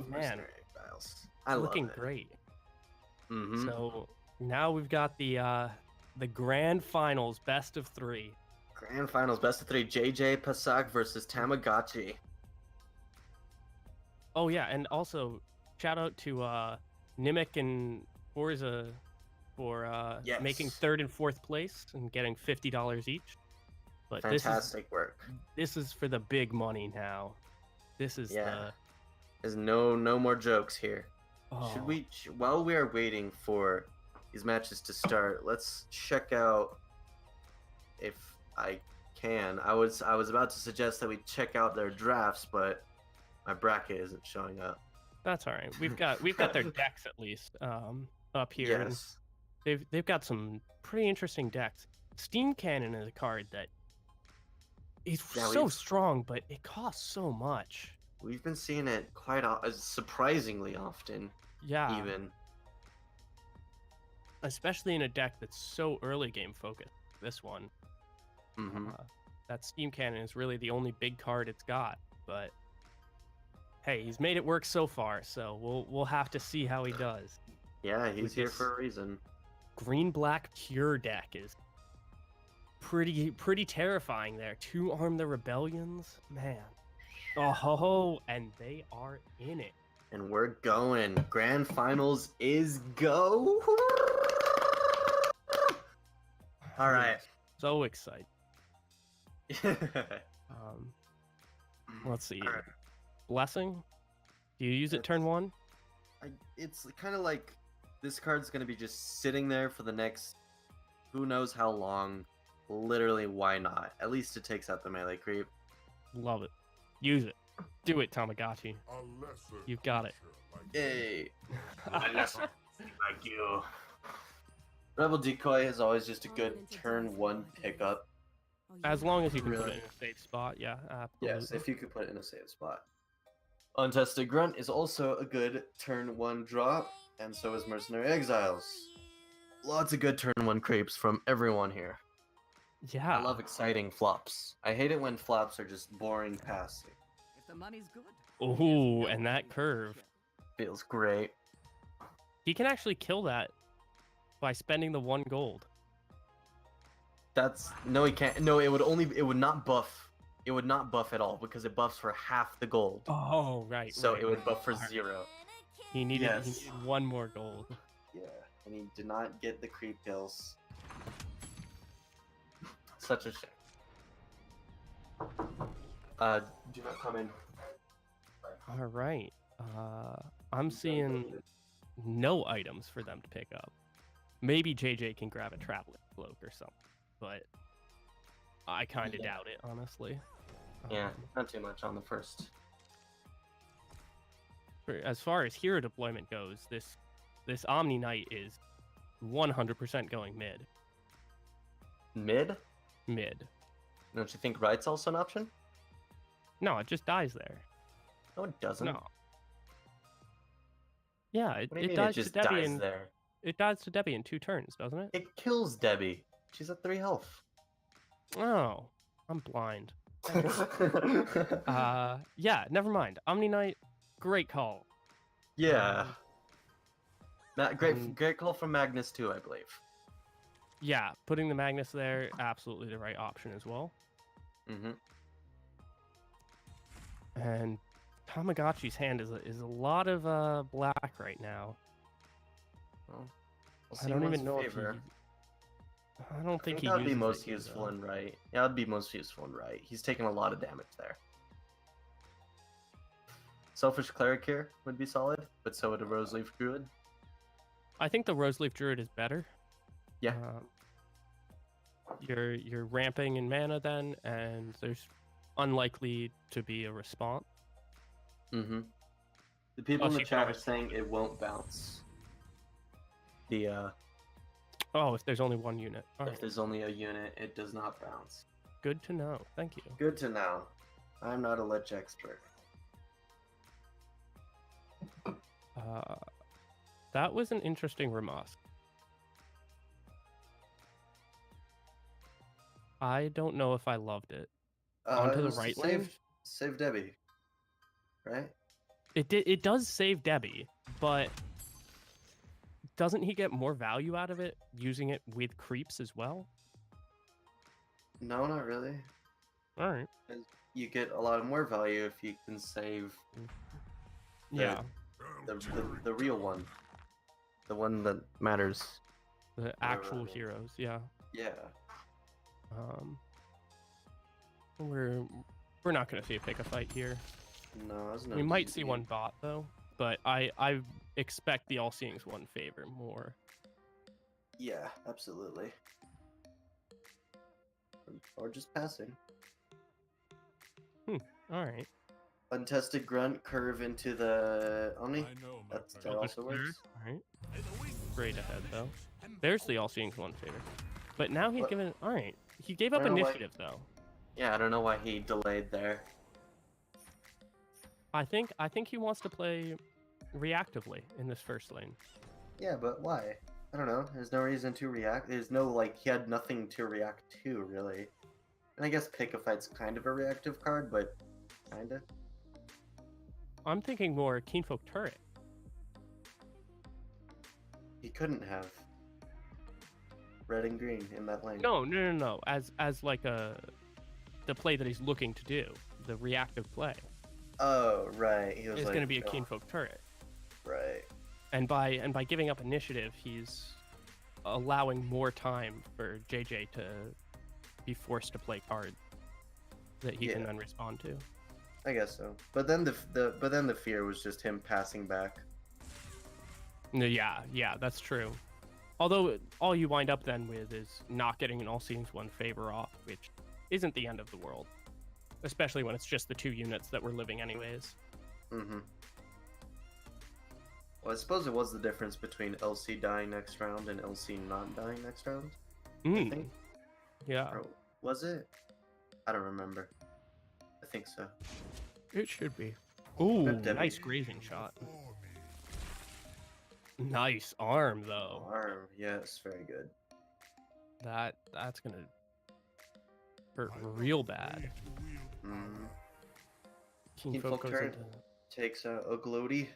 Man, Exiles. I love looking it. great. Mm-hmm. So now we've got the grand finals, best of 3. Grand finals, best of 3. JJPasak versus Tamagotchi. Oh yeah, and also shout out to Nimic and Forza for making Yes. 3rd and 4th place and getting $50 each. But Fantastic work. this is for the big money now. This is There's no more jokes here. Should oh, we, while we are waiting for these matches to start, let's check out, if I can. I was about to suggest that we check out their drafts, but my bracket isn't showing up. that's all right. We've got their decks at least up here. Yes. And they've got some pretty interesting decks. Steam Cannon is a card that is so strong, but it costs so much. We've been seeing it quite surprisingly often. Yeah. Even. Especially in a deck that's so early game focused. This one. Mm-hmm. That Steam Cannon is really the only big card it's got. But hey, he's made it work so far, so we'll have to see how he does. Yeah, he's here for a reason. Green-black pure deck is pretty terrifying there. 2-arm the Rebellions, man. Oh ho ho, and they are in it. And we're going. Grand finals is go. All right. So excited. Let's see. Right. Blessing. Do you use it turn 1? It's kind of like this card's gonna be just sitting there for the next who knows how long. Literally, why not? At least it takes out the melee creep. Love it. Use it. Do it, Tamagotchi. You've got it. Yay! A lesser like you. Rebel Decoy is always just a good turn 1 pickup. As long as you can put it in a safe spot, yeah, absolutely. Yes, if you could put it in a safe spot. Untested Grunt is also a good turn 1 drop, and so is Mercenary Exiles. Lots of good turn 1 creeps from everyone here. Yeah. I love exciting flops. I hate it when flops are just boring passing. If the money's good. Ooh, and that curve. Feels great. He can actually kill that by spending the 1 gold. No, he can't. No, it would not buff. It would not buff at all because it buffs for half the gold. Oh, right. So right, it would buff for 0. He needed 1 more gold. Yeah, and he did not get the creep kills. Such a shame. Do not come in. All right. I'm seeing no items for them to pick up. Maybe JJ can grab a traveling cloak or something, but I kind of doubt it, honestly. Yeah, not too much on the first. As far as hero deployment goes, this Omni Knight is 100% going mid. Mid? Mid. Don't you think right's also an option? No, it just dies there. No, it doesn't. No. Yeah, it What do you mean dies it just to Debbie dies there? It dies to Debbie in 2 turns, doesn't it? It kills Debbie. She's at 3 health. Oh, I'm blind. Yeah, never mind. Omni Knight, great call. Yeah. Great call from Magnus too, I believe. Yeah, putting the Magnus there, absolutely the right option as well. Mm-hmm. And Tamagotchi's hand is a lot of black right now. Well, I don't even know if I don't think that would be most useful in right. Yeah, that'd be most useful in right. He's taking a lot of damage there. Selfish Cleric here would be solid, but so would a Roseleaf Druid. I think the Roseleaf Druid is better. Yeah. You're ramping in mana then, and there's unlikely to be a response. Mm-hmm. The people in the chat are saying it won't bounce. Oh, if there's only 1 unit. If there's only a unit, it does not bounce. Good to know. Thank you. Good to know. I'm not a lich expert. That was an interesting Ramas. I don't know if I loved it. Onto the right lane? Save Debbie. Right? It does save Debbie, but doesn't he get more value out of it using it with creeps as well? No, not really. All right. 'Cause you get a lot more value if you can save Yeah, the real one, the one that matters. the Whatever actual that is. heroes. Yeah. Yeah. Um, we're not gonna see a pick a fight here. No, that's not. We might see one bot though, but I expect the all seeing's one favor more. Yeah, absolutely. Or just passing. All right. Untested grunt curve into the Omni. That also works. All right. Straight ahead though. There's the all seeing's one favor, but now he's What? given. All right. He gave up I don't know why- initiative though. Yeah, I don't know why he delayed there. I think he wants to play reactively in this first lane. Yeah, but why? I don't know. There's no reason to react. There's no, like, he had nothing to react to, really. And I guess Pick a Fight's kind of a reactive card, but kinda. I'm thinking more Keenfolk turret. He couldn't have red and green in that lane. No. As like the play that he's looking to do, the reactive play. Oh, right. He was It's like, going to be a oh, Keenfolk turret. Right. And by giving up initiative, he's allowing more time for JJ to be forced to play cards that he can then respond to. I guess so. But then the fear was just him passing back. No, yeah, that's true. Although all you wind up then with is not getting an all seeing's one favor off, which isn't the end of the world, especially when it's just the 2 units that we're living anyways. Mm-hmm. Well, I suppose it was the difference between LC dying next round and LC not dying next round. I think. Yeah. Or was it? I don't remember. I think so. It should be. Ooh, Debbie. nice grazing shot. Nice arm though. Arm, yes, very good. That's gonna hurt real bad. Mm. Keenfolk goes turret into... takes a Gloaty.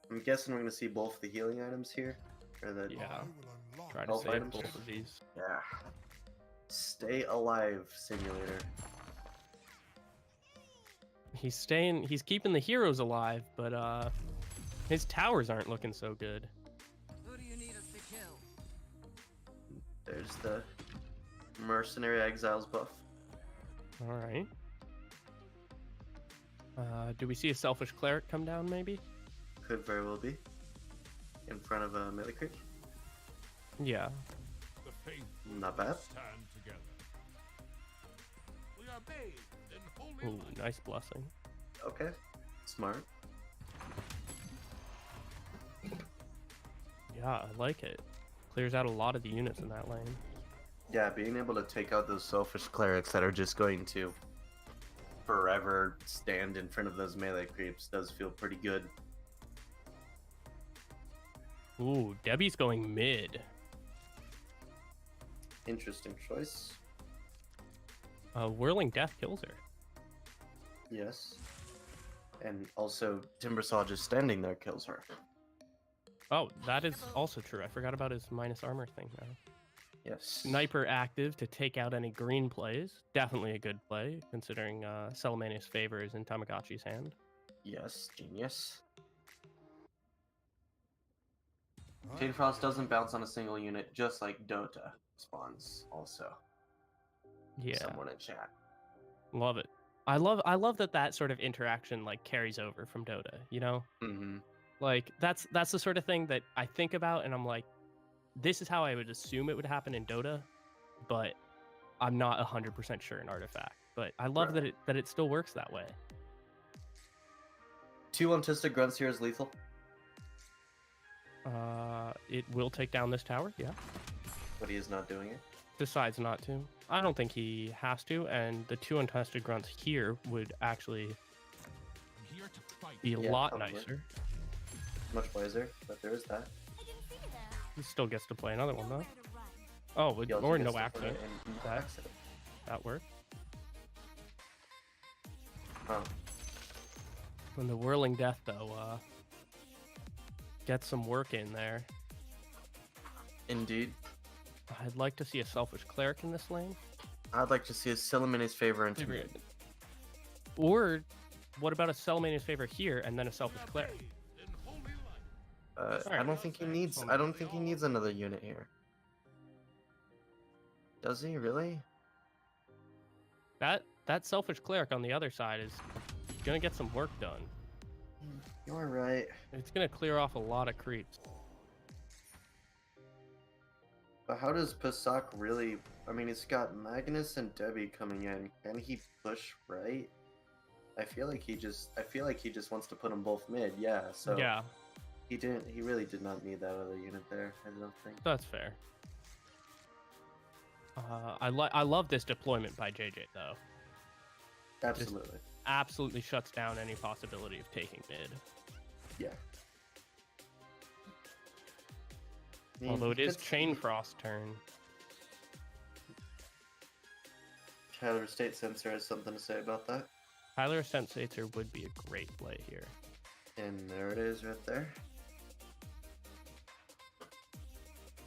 I'm guessing we're gonna see both the healing items here. Or the Yeah. Try to health save items. both of these. Yeah. Stay alive simulator. He's keeping the heroes alive, but his towers aren't looking so good. Who do you need us to kill? There's the Mercenary Exiles buff. All right. Do we see a Selfish Cleric come down, maybe? Could very well be. In front of a melee creep. Yeah. Not bad. Ooh, nice blessing. Okay. Smart. Yeah, I like it. Clears out a lot of the units in that lane. Yeah, being able to take out those selfish clerics that are just going to forever stand in front of those melee creeps does feel pretty good. Ooh, Debbie's going mid. Interesting choice. Whirling Death kills her. Yes. And also, Timbersaw just standing there kills her. Oh, that is also true. I forgot about his minus armor thing now. Yes. Sniper active to take out any green plays. Definitely a good play, considering Salamania's favor is in Tamagotchi's hand. Yes, genius. Jade Frost doesn't bounce on a single unit, just like Dota spawns also. Yeah. Someone in chat. Love it. I love that sort of interaction like carries over from Dota, you know? Mm-hmm. Like that's the sort of thing that I think about and I'm like, this is how I would assume it would happen in Dota, but I'm not 100% sure in Artifact. But I love Right. that it still works that way. 2 Autistic Grunts here is lethal. It will take down this tower, yeah. But he is not doing it. Decides not to. I don't think he has to, and the 2 untested grunts here would actually be a Yeah, lot probably. nicer. Much wiser, but there is that. He still gets to play another one though. Oh, with He also or gets no to play accident. an That- accident. That worked. Huh. When the Whirling Death, though, gets some work in there. Indeed. I'd like to see a Selfish Cleric in this lane. I'd like to see a Celemina's favor into mid. Or what about a Celemina's favor here and then a Selfish Cleric? I don't think he needs. I don't think he needs another unit here. Does he really? That Selfish Cleric on the other side is gonna get some work done. You're right. It's gonna clear off a lot of creeps. But how does Pasak really? I mean, he's got Magnus and Debbie coming in. Can he push right? I feel like he just wants to put them both mid. Yeah. So Yeah, he didn't. He really did not need that other unit there. I don't think. that's fair. I love this deployment by JJ though. Absolutely. Absolutely shuts down any possibility of taking mid. Yeah. I mean, Although it is it's- Chain Frost turn. Tyler State Sensor has something to say about that. Tyler Sensator would be a great play here. And there it is right there.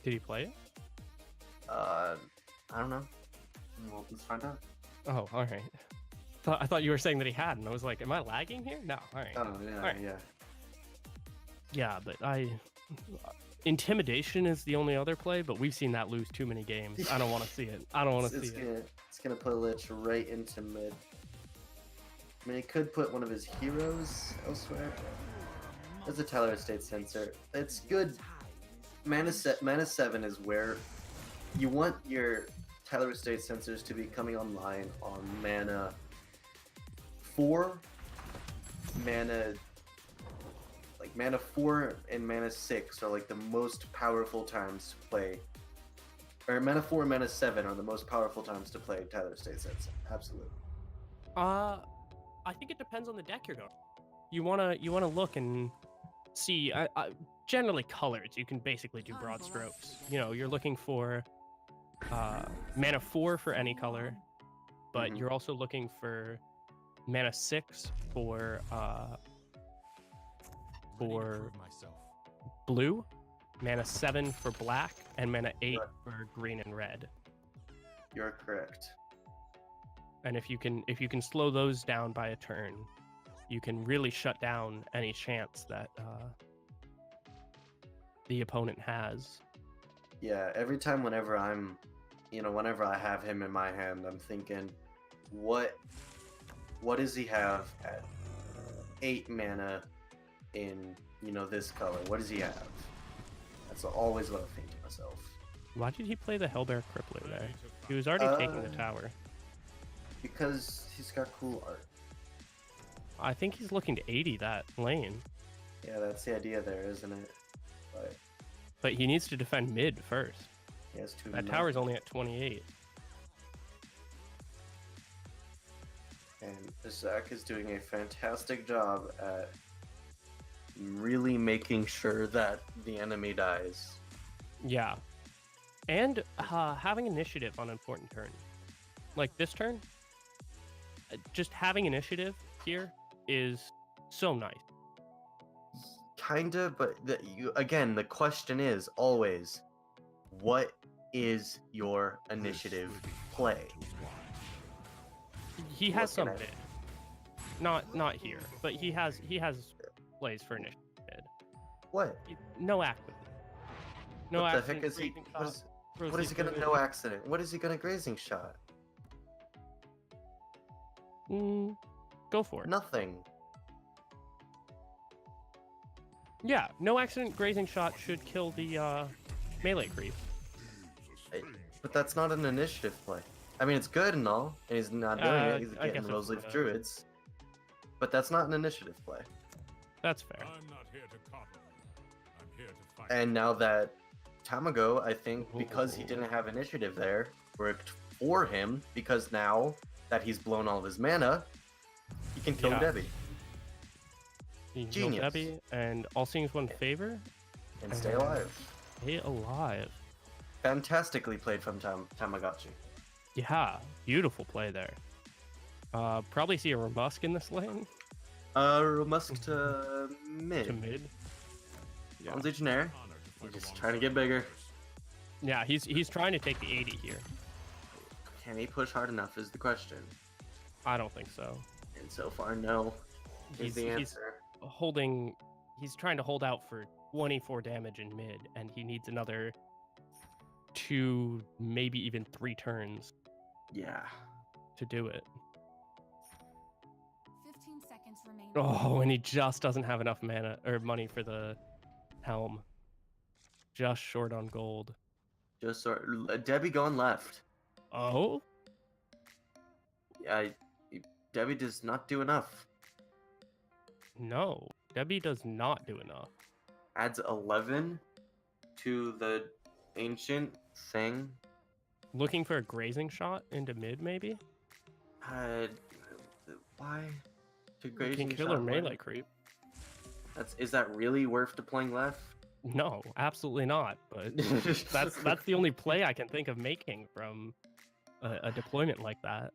Did he play it? I don't know. Well, let's find out. Oh, all right. I thought you were saying that he had, and I was like, am I lagging here? No, all right. Oh, yeah, Alright. yeah. Yeah, but Intimidation is the only other play, but we've seen that lose too many games. I don't want to see it. I don't want to see it. It's gonna put Lich right into mid. I mean, he could put one of his heroes elsewhere. There's a Tyler Estate Sensor. It's good. Mana 7 is where you want your Tyler Estate Sensors to be coming online on mana 4, mana 4 and mana 6 are like the most powerful times to play. Or mana 4 and mana 7 are the most powerful times to play Tyler Estate Sensor. Absolutely. I think it depends on the deck you're going. You wanna look and see. Generally colors. You can basically do broad strokes. You know, you're looking for mana 4 for any color, but you're also looking for mana 6 for blue, mana 7 for black, and mana 8 for green and red. You're correct. And if you can slow those down by a turn, you can really shut down any chance that the opponent has. Yeah, every time whenever I have him in my hand, I'm thinking, what does he have at 8 mana in, this color? What does he have? That's always what I think to myself. Why did he play the Hellbear Crippler there? He was already taking the tower. Because he's got cool art. I think he's looking to 80 that lane. Yeah, that's the idea there, isn't it? But he needs to defend mid first. He has 2 That tower's only at 28. And Zach is doing a fantastic job at really making sure that the enemy dies. Yeah. And having initiative on important turns. Like this turn, just having initiative here is so nice. Kinda, but the question is always, what is your initiative play? He has some Looking at mid. Not here, but he has plays for initiative. What? No accident. No What the accident. heck is he? What is he gonna no accident? What is he gonna grazing shot? Go for it. Nothing. Yeah, no accident grazing shot should kill the melee creep. But that's not an initiative play. I mean, it's good and all, and he's not doing it. He's I getting guess Roseleaf it's, Druids. But that's not an initiative play. That's fair. I'm not here to coddle. I'm here to fight. And now that Tamago, I think, because he didn't have initiative there, worked for him, because now that he's blown all of his mana, he can kill Yeah. Debbie He can Genius. kill Debbie, and all things one favor. and stay alive. Stay alive. Fantastically played from Tamagotchi. Yeah, beautiful play there. Probably see a Rebusk in this lane. Musk to mid. To mid. Yeah. Bronze Legionnaire. Honor to He's fight just alongside trying to get bigger. Yeah, he's trying to take the 80 here. Can he push hard enough is the question. I don't think so. And so far, no. Is the answer. He's trying to hold out for 24 damage in mid, and he needs another 2, maybe even 3 turns Yeah. to do it. 15 seconds remaining. Oh, and he just doesn't have enough mana or money for the helm. Just short on gold. Just sort. Debbie going left. Oh, Yeah. Debbie does not do enough. no. Debbie does not do enough. Adds 11 to the ancient thing. Looking for a grazing shot into mid, maybe? Why? To Can grazing kill or shot, why? melee creep. Is that really worth deploying left? No, absolutely not. But that's the only play I can think of making from a deployment like that.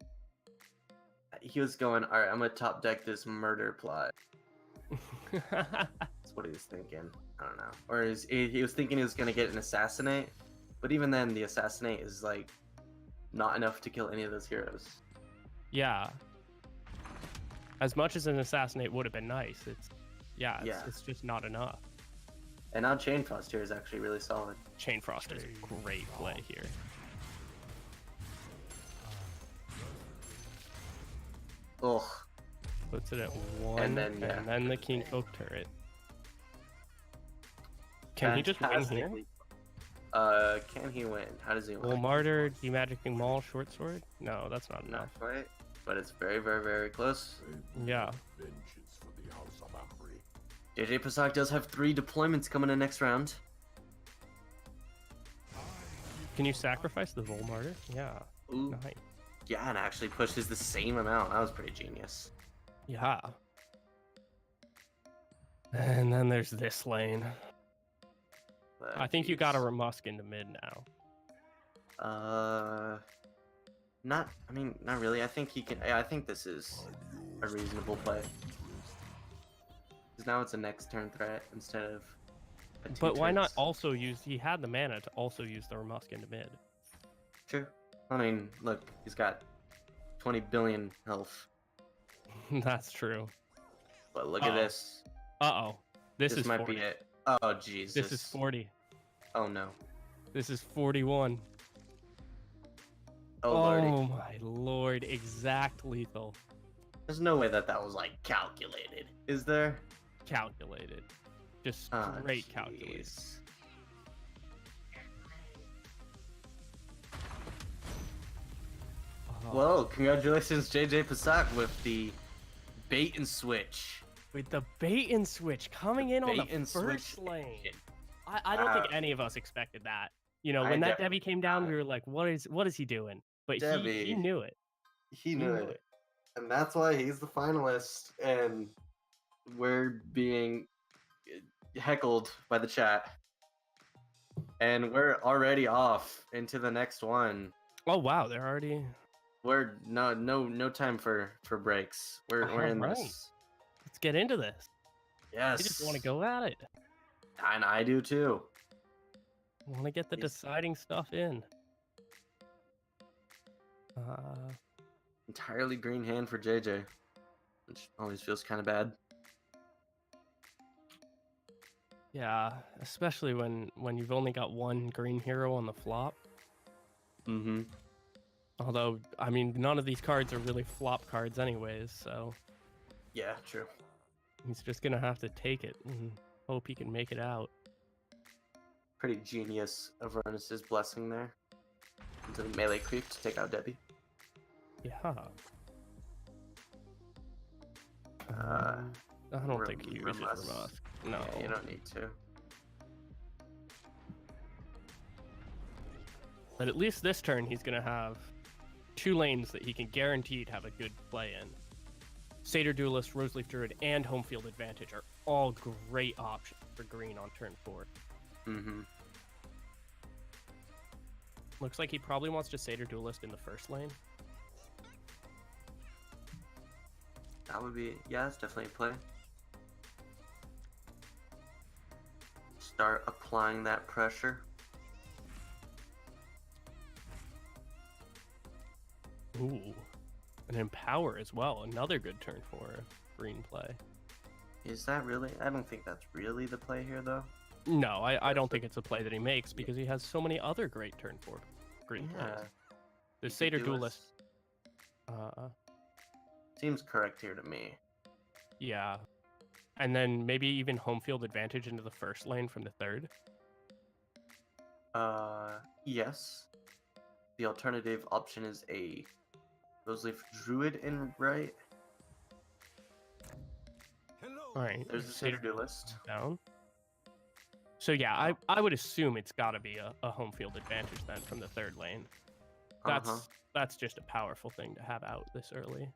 He was going, all right, I'm gonna top deck this murder plot. That's what he was thinking. I don't know. Or he was thinking he was gonna get an assassinate, but even then, the assassinate is like not enough to kill any of those heroes. Yeah. As much as an assassinate would have been nice, it's just not enough. And now Chain Frost here is actually really solid. Chain Frost is a great play here. Ugh. Puts it at 1, And then, the King Folk turret. Can he just win here? Fantastically- Can he win? How does he win? Will Martyr, Demagicking Maul, Short Sword? No, that's not enough. Not quite, but it's very, very, very close. Yeah. vengeance for the House of Ambry. JJPasak does have 3 deployments coming in next round. Can you sacrifice the Vol Martyr? Yeah. Ooh. Nice. Yeah, and actually pushes the same amount. That was pretty genius. Yeah. And then there's this lane. But I think you got to Ramusk into mid now. not really. I think he can. I think this is a reasonable play. Because now it's a next turn threat instead of. But why not also use? He had the mana to also use the Ramusk into mid. True. I mean, look, he's got 20 billion health. That's true. But look at this. Uh-oh. This is might 40. be it. Oh, Jesus. This is 40. Oh, no. This is 41. Oh, lordy. Oh my lord. Exact lethal. There's no way that was, like, calculated. Is there? Calculated. Just Ah, straight calculated. jeez. Oh. Well, congratulations, JJPasak, with the bait and switch. With the bait and switch coming in on Bait the and first switch lane. action. I don't think Wow. any of us expected that. You know, I when that definitely Debbie came down, not. we were like, what is he doing? But he Debbie. knew it. He knew knew it. it. And that's why he's the finalist, and we're being heckled by the chat. And we're already off into the next one. Oh wow, they're already We're no time for breaks. We're in Alright. this. let's get into this. Yes. I just want to go at it. And I do too. Want to get the Yes. deciding stuff in. Entirely green hand for JJ, which always feels kind of bad. Yeah, especially when you've only got one green hero on the flop. Mm-hmm. Although, I mean, none of these cards are really flop cards anyways, so Yeah, true. he's just gonna have to take it and hope he can make it out. Pretty genius of Ernest's blessing there. Into the melee creep to take out Debbie. Yeah. Uh, I don't think he uses Ramusk. Ramusk. No. Yeah, you don't need to. But at least this turn, he's going to have 2 lanes that he can guaranteed have a good play in. Satyr Duelist, Roseleaf Druid, and Home Field Advantage are all great options for green on turn 4. Mm-hmm. Looks like he probably wants to Satyr Duelist in the first lane. That would be, yeah, that's definitely a play. Start applying that pressure. Ooh. And Empower as well. Another good turn for green play. Is that really? I don't think that's really the play here, though. No, I don't think it's a play that he makes because he has so many other great turn 4 green plays. The You could Satyr do a Duelist. Seems correct here to me. Yeah. And then maybe even home field advantage into the first lane from the third. Yes. The alternative option is a Roseleaf Druid in right. All right. There's the Satyr Duelist. Down. So yeah, I would assume it's got to be a home field advantage then from the third lane. That's just a powerful thing to have out this early.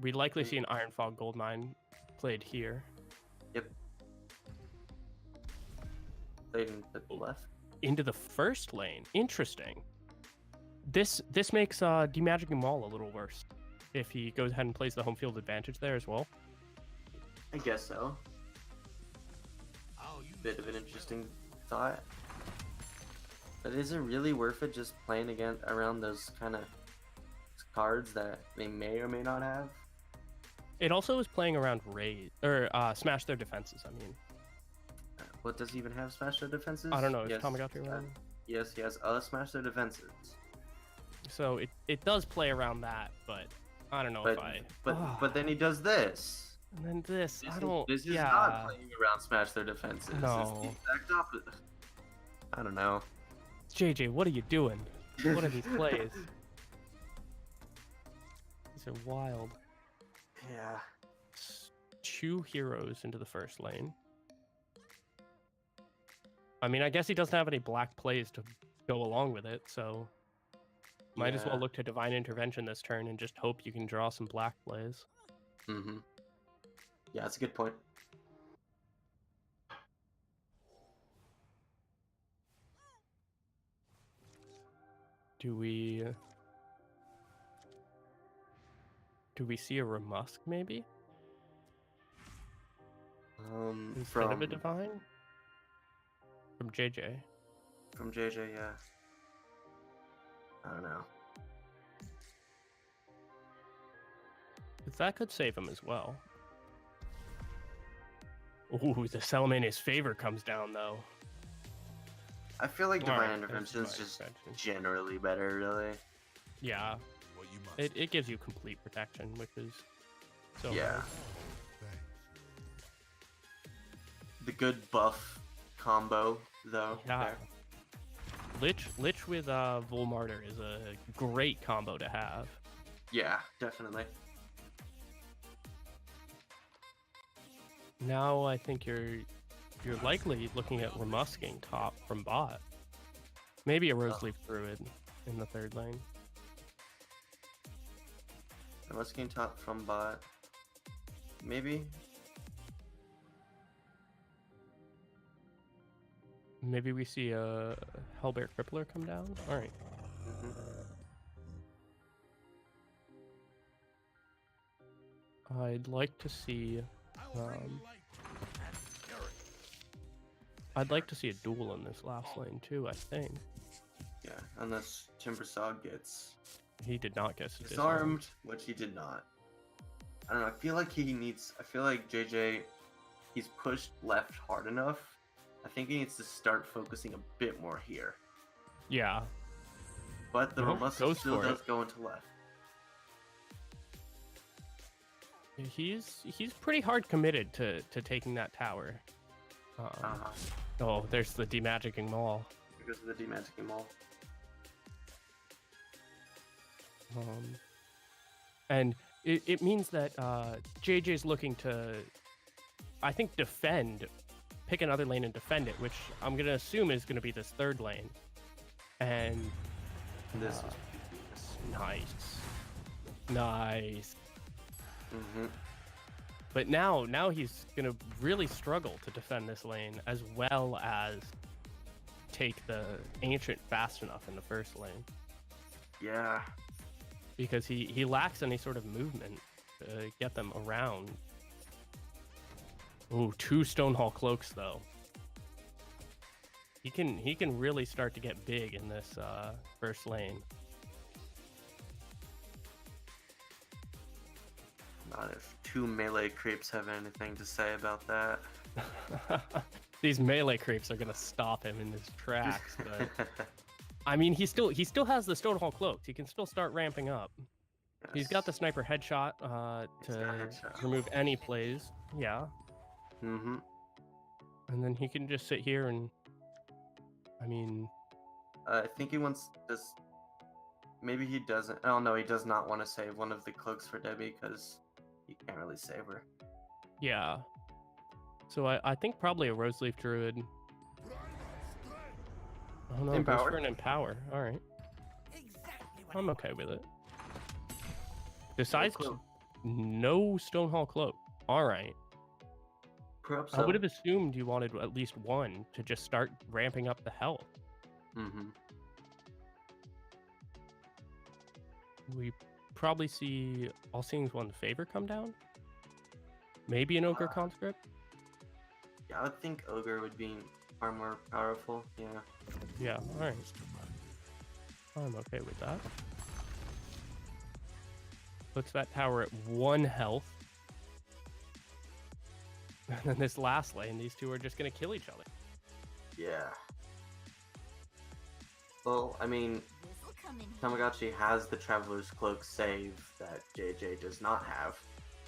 We'd likely see an Ironfall Goldmine played here. Yep. Played into the left. Into the first lane. Interesting. This makes Demagicking Maul a little worse if he goes ahead and plays the home field advantage there as well. I guess so. Bit of an interesting thought. But is it really worth it just playing again around those kind of cards that they may or may not have? It also is playing around raid or smash their defenses. I mean, What does he even have? Smash their defenses? I don't know. Is Yes, Tamagotchi around? yes, he has smash their defenses. So it does play around that, but I don't know if But then he does this. And then this I don't. This is yeah. not playing around smash their defenses. No. It's the exact opposite. I don't know. JJ, what are you doing? What are these plays? These are wild. Yeah. 2 heroes into the first lane. I mean, I guess he doesn't have any black plays to go along with it, so might as well look to Divine Intervention this turn and just hope you can draw some black plays. Mm-hmm. Yeah, that's a good point. Do we see a Remusk maybe? Instead of a Divine? From JJ. From JJ, yeah. I don't know. Because that could save him as well. Ooh, the Salamania's Favor comes down though. I feel like Divine Alright, Intervention is that's just Divine generally better, really. Yeah. It gives you complete protection, which is so Yeah. nice. The good buff combo, though. Yeah. there. Lich with Volmartyr is a great combo to have. Yeah, definitely. Now I think you're likely looking at Remusking top from bot. Maybe a Roseleaf Druid in the third lane. Let's gain top from bot. Maybe. Maybe we see a Hellbear Crippler come down. All right. I'd like to see. I'd like to see a duel in this last lane too. I think Yeah, unless Timbersog gets he did not get disarmed, which he did not. I don't know. I feel like JJ, he's pushed left hard enough. I think he needs to start focusing a bit more here. Yeah. But the Well, Remusk goes still for does it. go into left. He's pretty hard committed to taking that tower. Oh, there's the Demagicking Maul. Because of the Demagicking Maul. And it means that JJ's looking to, I think, pick another lane and defend it, which I'm going to assume is going to be this third lane. And This is nice. Mm-hmm. But now he's going to really struggle to defend this lane as well as take the Ancient fast enough in the first lane. Yeah. Because he lacks any sort of movement to get them around. Ooh, 2 Stonehall Cloaks though. He can really start to get big in this first lane. Not if 2 melee creeps have anything to say about that. These melee creeps are gonna stop him in his tracks, but I mean, he still has the Stonehall Cloaks. He can still start ramping up. He's got the sniper headshot to remove any plays. Yeah. Mm-hmm. And then he can just sit here and, I mean, I think he wants this. Maybe he doesn't. Oh no, he does not want to save one of the cloaks for Debbie because he can't really save her. yeah. So I think probably a Rose Leaf Druid. Oh no, goes Empower. for an Empower. All right. Exactly what I'm okay with it. Besides, cloak. no Stonehall Cloak. All right. Perhaps I would have assumed you wanted at least one to just start ramping up the health. Mm-hmm. We probably see All Seeing's One Favor come down. Maybe an Ogre Conscript. Yeah, I would think Ogre would be far more powerful. Yeah. Yeah, all right. I'm okay with that. Puts that tower at 1 health. And then this last lane, these two are just going to kill each other. Yeah. Well, I mean, this'll come in. Tamagotchi has the Traveler's Cloak save that JJ does not have.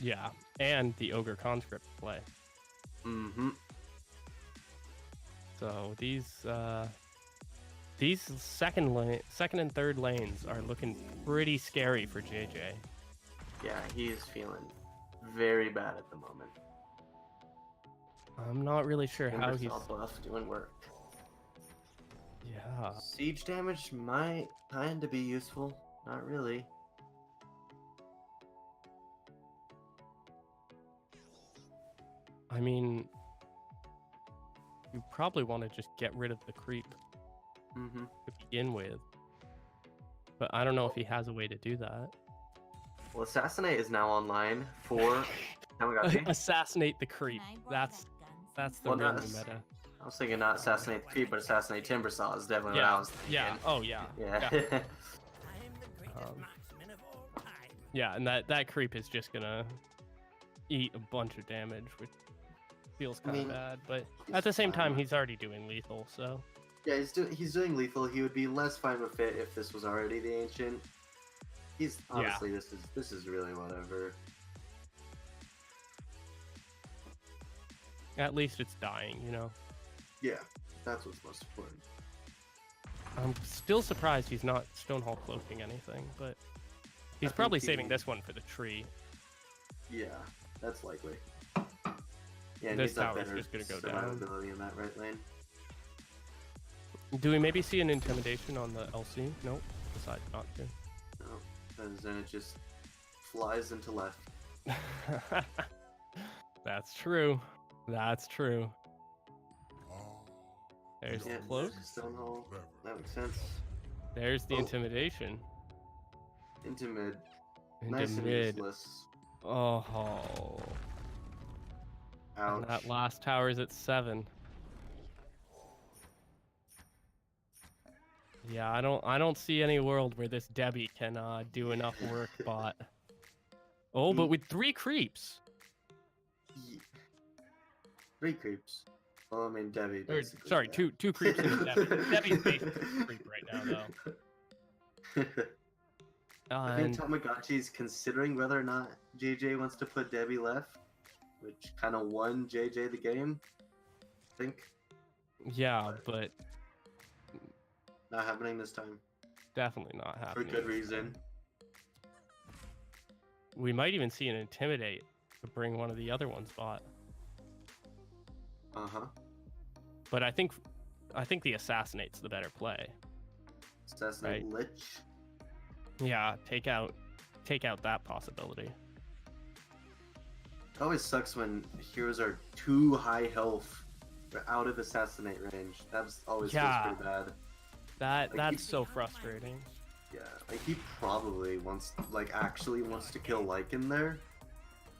Yeah, and the Ogre Conscript play. Mm-hmm. So these second and third lanes are looking pretty scary for JJ. Yeah, he is feeling very bad at the moment. I'm not really sure how he's. Timbersaw buff doing work. Yeah, Siege damage might kind of be useful. Not really. I mean, you probably want to just get rid of the creep Mm-hmm. to begin with. But I don't know if he has a way to do that. Well, Assassinate is now online for Tamagotchi. Assassinate the creep. Can I borrow That's that gun? that's the Well, real new that's- meta. I was thinking not Assassinate the Creep, but Assassinate Timbersaw is definitely what I Yeah, was thinking. yeah, oh yeah, Yeah. I am the greatest Um, marksman of all time. yeah, and that creep is just gonna eat a bunch of damage, which feels I kind of mean, bad. But he's at the same time, fine. he's already doing lethal, so Yeah, he's doing lethal. He would be less fine with it if this was already the ancient. He's honestly this is really whatever. at least it's dying, you know. Yeah, that's what's most important. I'm still surprised he's not Stonehall cloaking anything, but he's think probably he- saving this one for the tree. Yeah, that's likely. Yeah, and This he's got tower's better just gonna go down. survivability in that right lane. Do we maybe see an intimidation on the LC? Nope. Decide not to. No, because then it just flies into left. That's true. That's true. There's Yeah, the cloak. Stonehall. That makes sense. There's the Oh. intimidation. Into mid. Into Nice and mid. useless. Oh. Ouch. And that last tower's at 7. Yeah, I don't see any world where this Debbie can do enough work, bot. Oh, but with 3 creeps. Ye- 3 creeps. Well, I mean, Debbie. Or, basically, sorry, yeah. two creeps and Debbie. Debbie's basically a creep right now, though. I think And Tamagotchi's considering whether or not JJ wants to put Debbie left, which kind of won JJ the game. I think. yeah, but Not happening this time. definitely not For happening. good reason. We might even see an intimidate to bring one of the other ones bot. Uh-huh. But I think the assassinate's the better play. Assassinate Lich. Yeah, take out that possibility. It always sucks when heroes are too high health. They're out of assassinate range. That's always Yeah. feels pretty bad. Like, That's he- so frustrating. Yeah, like he probably wants, like, actually wants to kill Lycan there,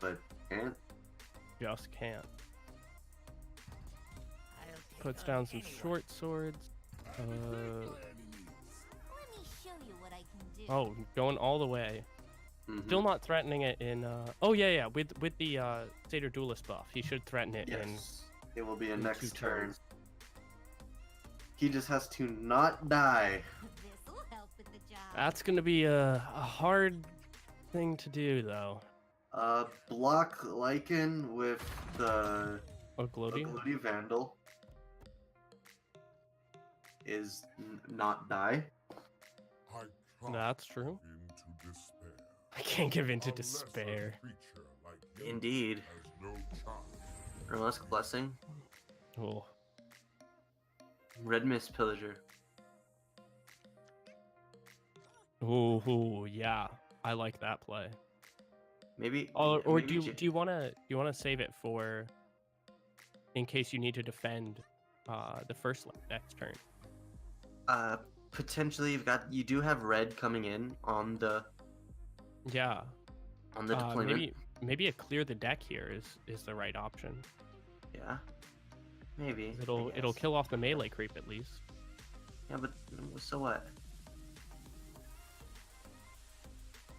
but can't. Just can't. I'll take Puts on down some anyone. short swords. Let me show you what I can do. Oh, going all the way. Mhm. Still not threatening it in. Oh yeah. With the Satyr Duelist buff, he should threaten it Yes, it will be a in next 2 turn. turns. He just has to not die. This'll help with the job. That's gonna be a hard thing to do though. Block Lycan with the Oglodi. Oglodi Vandal is not die. I can't That's true. into despair. I can't give in to A lesser despair. creature like you Indeed. has no chance. Burlesque Blessing. Oh, Red Mist Pillager. ooh, yeah. I like that play. Maybe. Or maybe do you wanna save it for in case you need to defend the first next turn? Potentially you do have red coming in on the Yeah. deployment. Maybe a clear the deck here is the right option. Yeah. Maybe. 'Cause I it'll guess. kill off the melee creep at least. Yeah, but so what?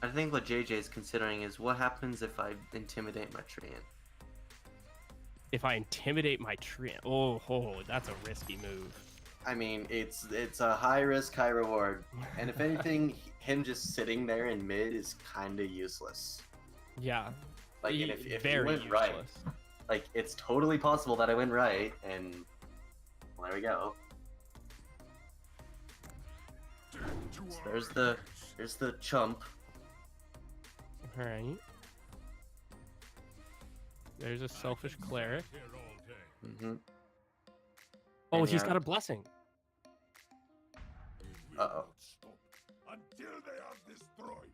I think what JJ is considering is what happens if I intimidate my Treant. If I intimidate my tree, that's a risky move. I mean, it's a high risk, high reward, and if anything, him just sitting there in mid is kind of useless. Yeah. Like, and if he very went right, useless. like it's totally possible that I went right, and well, there we go. So there's the chump. All right. There's a selfish cleric. Mm-hmm. Oh, And he's yeah. got a blessing. Uh-oh. Until they are destroyed.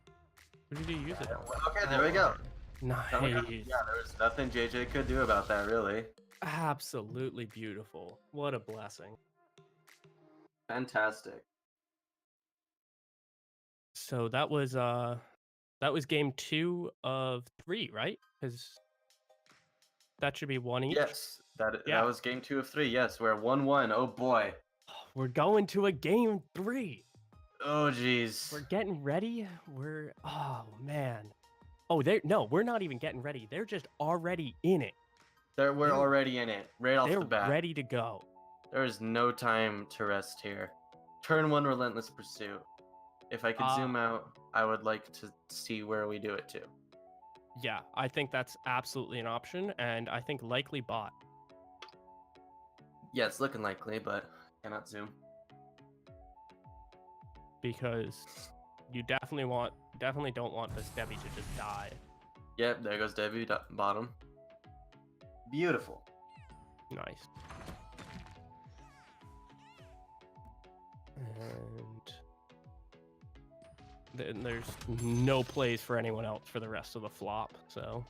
Who did he use it on? Okay, there we go. Nice. Yeah, there was nothing JJ could do about that, really. Absolutely beautiful. What a blessing. Fantastic. So that was game 2 of 3, right? Because that should be 1 each. Yes, that Yeah. was game 2 of 3. Yes, we're 1-1. Oh boy. We're going to a game 3. Oh jeez. We're getting ready. Oh man. Oh, we're not even getting ready. They're just already in it. We're they're- already in it, right off They're the bat. ready to go. There is no time to rest here. Turn 1 Relentless Pursuit. If I could zoom out, I would like to see where we do it to. Yeah, I think that's absolutely an option, and I think likely bot. Yeah, it's looking likely, but cannot zoom. Because you definitely don't want this Debbie to just die. Yep, there goes Debbie bottom. Beautiful. Nice. And then there's no plays for anyone else for the rest of the flop, so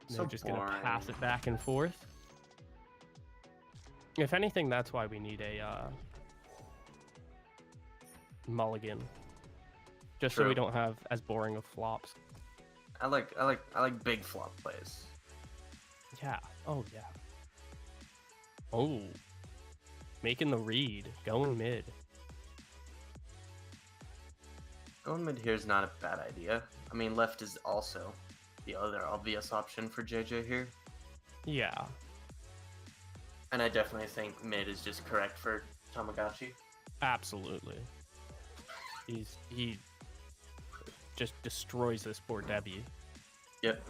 they're So just gonna boring. pass it back and forth. If anything, that's why we need a mulligan, just so we True. don't have as boring of flops. I like big flop plays. Yeah. Oh yeah. Oh, making the read, going mid. Going mid here is not a bad idea. I mean, left is also the other obvious option for JJ here. Yeah. And I definitely think mid is just correct for Tamagotchi. Absolutely. He just destroys this poor Debbie. Yep.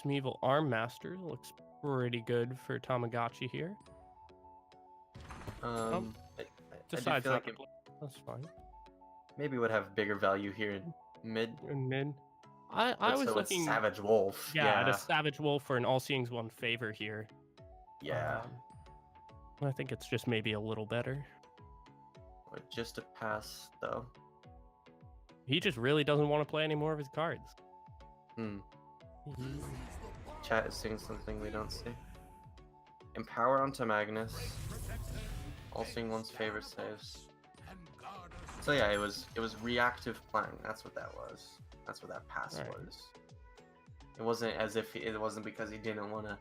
Some evil arm master looks pretty good for Tamagotchi here. I do Decides feel not like to it play. That's fine. maybe would have bigger value here in mid. In mid, I was So it's looking. Savage Wolf. Yeah, at a Savage Wolf for an All Seeing's one favor here. Yeah. I think it's just maybe a little better. Or just a pass though. He just really doesn't want to play any more of his cards. Chat is seeing something we don't see. Empower onto Magnus. All seeing one's favor saves. So yeah, it was reactive playing. That's what that was. That's what that pass Alright. was. It wasn't as if it wasn't because he didn't want to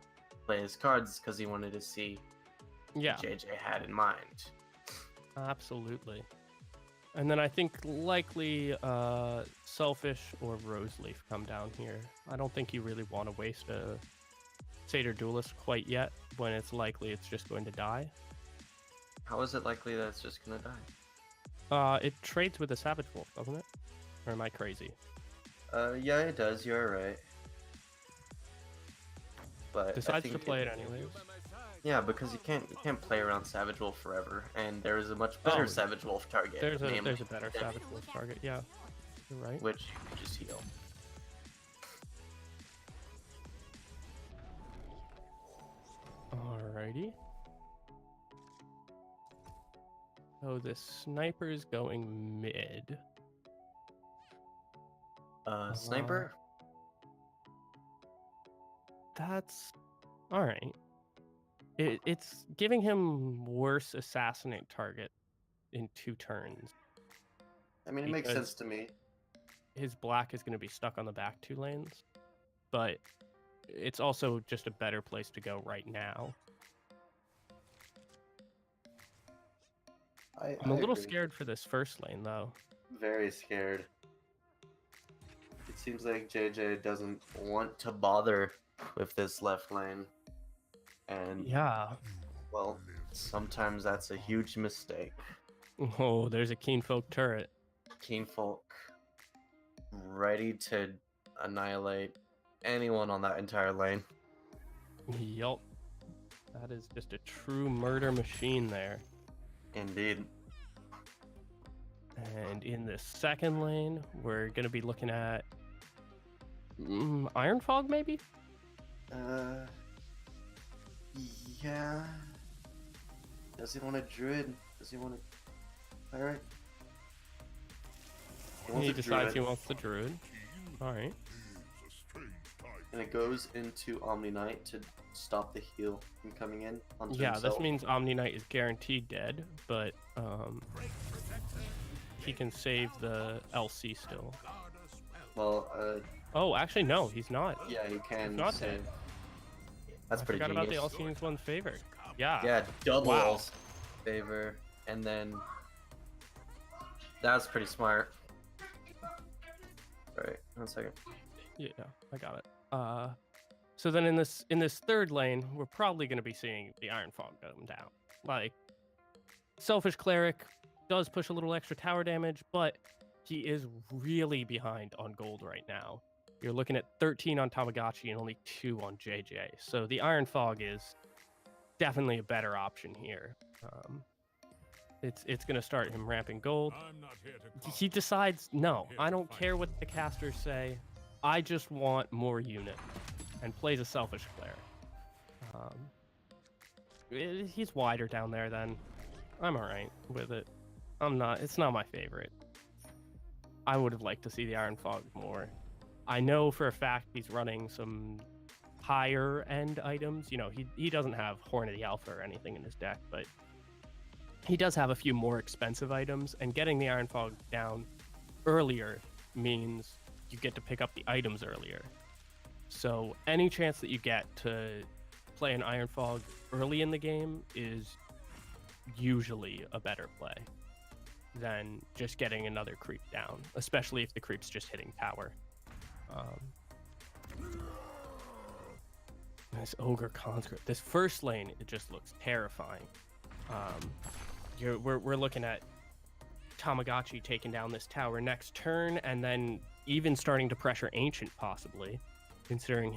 play his cards, because he wanted to see Yeah, what JJ had in mind. absolutely. And then I think likely Selfish or Roseleaf come down here. I don't think you really want to waste a Satyr Duelist quite yet, when it's likely it's just going to die. How is it likely that it's just gonna die? It trades with a Savage Wolf, doesn't it? Or am I crazy? Yeah, it does. You're right. But I Decides think to play it anyways. yeah, because you can't play around Savage Wolf forever, and there is a much better Oh, Savage Wolf target. There's namely a better Savage Wolf target. Yeah, you're right. which you can just heal. Alrighty. So the sniper's going mid. Sniper. That's all right. It's giving him worse assassinate target in 2 turns. I mean, it makes because- sense to me. His black is going to be stuck on the back 2 lanes, but it's also just a better place to go right now. I'm a little agree. scared for this first lane though. Very scared. It seems like JJ doesn't want to bother with this left lane, and Yeah. well, sometimes that's a huge mistake. Oh, there's a Keen Folk turret. Keen Folk ready to annihilate anyone on that entire lane. Yup. That is just a true murder machine there. Indeed. And in the second lane, we're going to be looking at Iron Fog, maybe? Yeah. Does he want a druid? Does he want a pirate? He decides he wants the druid. All right. And it goes into Omni Knight to stop the heal from coming in onto Yeah, himself. this means Omni Knight is guaranteed dead, but he can save the LC still. Well, Oh, actually, no, he's not. yeah, he can not save. dead. That's I pretty forgot genius. about the LC means one favor. Yeah. Yeah, double Wow. favor, and then that's pretty smart. All right, 1 second. Yeah, I got it. So then in this third lane, we're probably going to be seeing the Iron Fog come down. Like, Selfish Cleric does push a little extra tower damage, but he is really behind on gold right now. You're looking at 13 on Tamagotchi and only 2 on JJ. So the Iron Fog is definitely a better option here. It's going to start him ramping gold. I'm not here to He decides, no, I don't care what the casters say. I just want more unit, and plays a Selfish Cleric. He's wider down there then. I'm alright with it. It's not my favorite. I would have liked to see the Iron Fog more. I know for a fact he's running some higher end items. You know, he doesn't have Horn of the Alpha or anything in his deck, but he does have a few more expensive items, and getting the Iron Fog down earlier means you get to pick up the items earlier. So any chance that you get to play an Iron Fog early in the game is usually a better play than just getting another creep down, especially if the creep's just hitting tower. This Ogre Conscript, this first lane, it just looks terrifying. We're looking at Tamagotchi taking down this tower next turn, and then even starting to pressure Ancient possibly, considering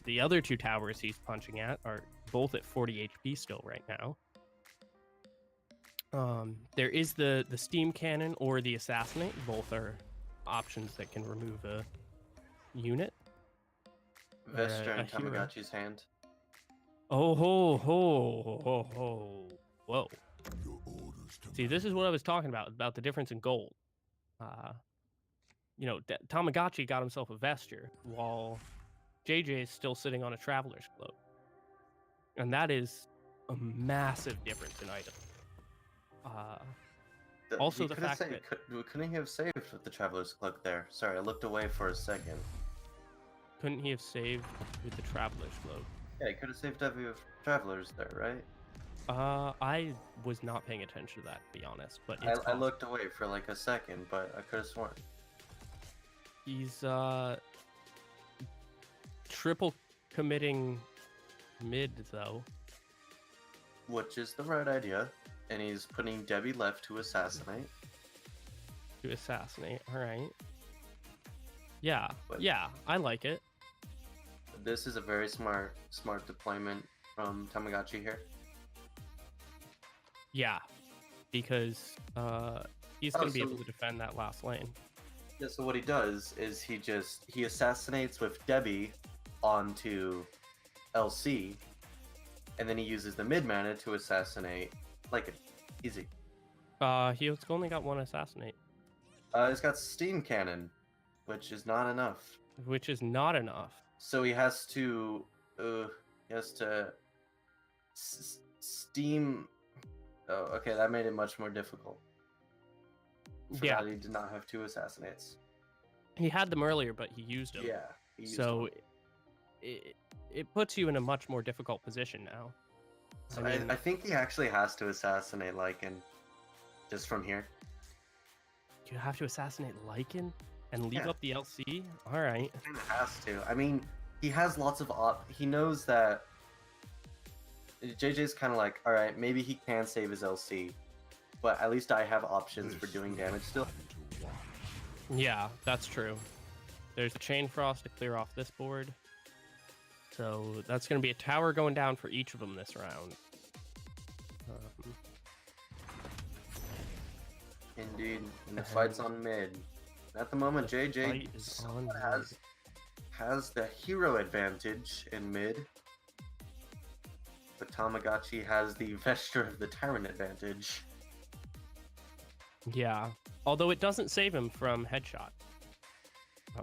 the other 2 towers he's punching at are both at 40 HP still right now. There is the Steam Cannon or the Assassinate. Both are options that can remove a unit. Vestra a in hero. Tamagotchi's hand. Oh ho ho ho ho! Whoa! your orders to See, this is what I was talking about the difference in gold. You know, Tamagotchi got himself a Vesture, while JJ is still sitting on a Traveler's Cloak. And that is a massive difference in item. Also, he the could've fact saved, that couldn't he have saved with the Traveler's Cloak there? Sorry, I looked away for a second. couldn't he have saved with the Traveler's Cloak? Yeah, he could have saved Debbie with Travelers there, right? I was not paying attention to that, to be honest. But I it's possible. looked away for like a second, but I could have sworn. He's triple committing mid though. Which is the right idea. And he's putting Debbie left to assassinate. To assassinate. All right. Yeah. But- Yeah. I like it. This is a very smart deployment from Tamagotchi here. Yeah. Because he's gonna be Also- able to defend that last lane. Yeah, so what he does is he assassinates with Debbie onto LC, and then he uses the mid mana to assassinate like easy. He's only got one assassinate, He's got steam cannon, which is not enough. which is not enough. So he has to steam. Oh, okay, that made it much more difficult. For Yeah. that, he did not have two assassinates. He had them earlier, but he used them. Yeah. he used So one. it puts you in a much more difficult position now. So I mean, I think he actually has to assassinate Lycan just from here. you have to assassinate Lycan and leave Yeah. up the LC. All right. He kinda has to. I mean, he has lots of he knows that JJ's kind of like, all right, maybe he can save his LC, but at least I have options for doing damage still. Yeah, that's true. There's a Chain Frost to clear off this board. So that's going to be a tower going down for each of them this round. Indeed, and the fight's on mid. At the moment, The JJ fight is on has the hero advantage in mid, but Tamagotchi has the Vesture of the Tyrant advantage. Yeah. Although it doesn't save him from headshot.